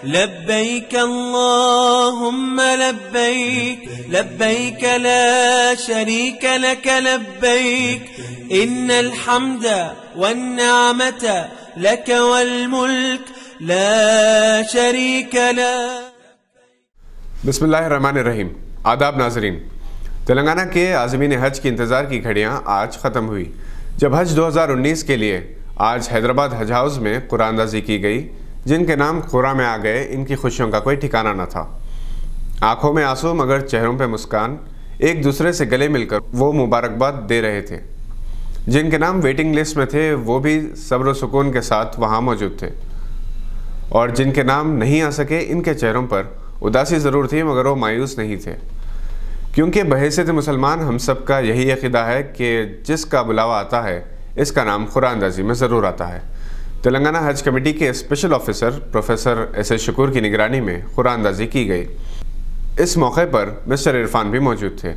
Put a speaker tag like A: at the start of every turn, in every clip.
A: لبيك اللهم لبيك لبيك لا شريك لك لبيك إن الحمد والنعمة لك والملك لا شريك له.
B: बिस्मिल्लाहिर्रहमानिर्रहीम. आदाब नाजरीन. तेलंगाना के आज़मीन हज की इंतज़ार की घड़ियाँ आज ख़त्म हुई जब हज 2019 के लिए आज हैदराबाद हज हाउस में कुरानंदाज़ी की गई. जिनके नाम खुरा में आ गए, इनकी खुशियों का कोई ठिकाना न था. आंखों में आंसू मगर चेहरों पे मुस्कान, एक दूसरे से गले मिलकर वो मुबारकबाद दे रहे थे. जिनके नाम वेटिंग लिस्ट में थे वो भी सब्र सुकून के साथ वहाँ मौजूद थे. और जिनके नाम नहीं आ सके, इनके चेहरों पर उदासी ज़रूर थी मगर वो मायूस नहीं थे, क्योंकि बहैसियत मुसलमान हम सब का यही अक़ीदा है कि जिसका बुलावा आता है इसका नाम कुरानंदाज़ी में ज़रूर आता है. तेलंगाना हज कमेटी के special officer professor S Shakoor की निगरानी में कुरानंदाज़ी की गई. इस मौके पर मिस्टर इरफान भी मौजूद थे.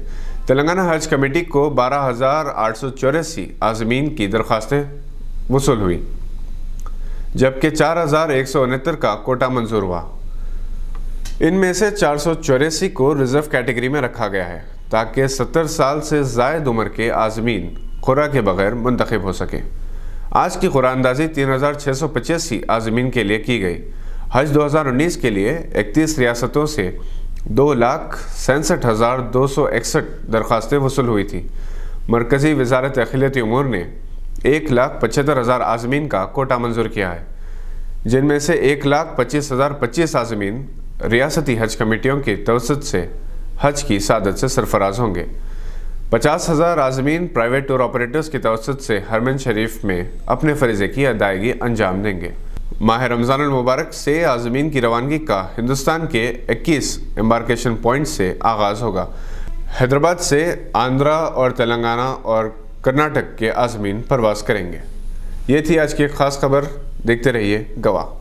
B: तेलंगाना हज कमेटी को 12,884 आज़मीन की दरख्वास्तें वसूल हुई, जबकि 4,169 का कोटा मंजूर हुआ. इनमें से 484 को रिज़र्व कैटेगरी में रखा गया है ताकि 70 साल से ज़ायद उम्र के आज़मीन खुरा के बगैर मुंतखब हो सके. आज की कुरानंदाज़ी 3,685 आज़मीन के लिए की गई. हज 2019 के लिए 31 रियासतों से 2,67,261 दरख्वास्तें वसूल हुई थी. मरकज़ी वज़ारत दाखिलती उमूर ने 1,75,000 आज़मीन का कोटा मंजूर किया है, जिनमें से 1,25,025 आज़मीन रियासती हज कमेटियों की तवसत से हज की सादत से सरफराज होंगे. 50,000 आज़मीन प्राइवेट टूर ऑपरेटर्स की तवसत से हरमैन शरीफ में अपने फ़रीज़े की अदायगी अंजाम देंगे. माह रमज़ान मुबारक से आज़मीन की रवानगी का हिंदुस्तान के 21 एम्बार्केशन पॉइंट से आगाज़ होगा. हैदराबाद से आंध्रा और तेलंगाना और कर्नाटक के आज़मीन परवाज़ करेंगे. ये थी आज की एक ख़ास खबर. देखते रहिए गवाह.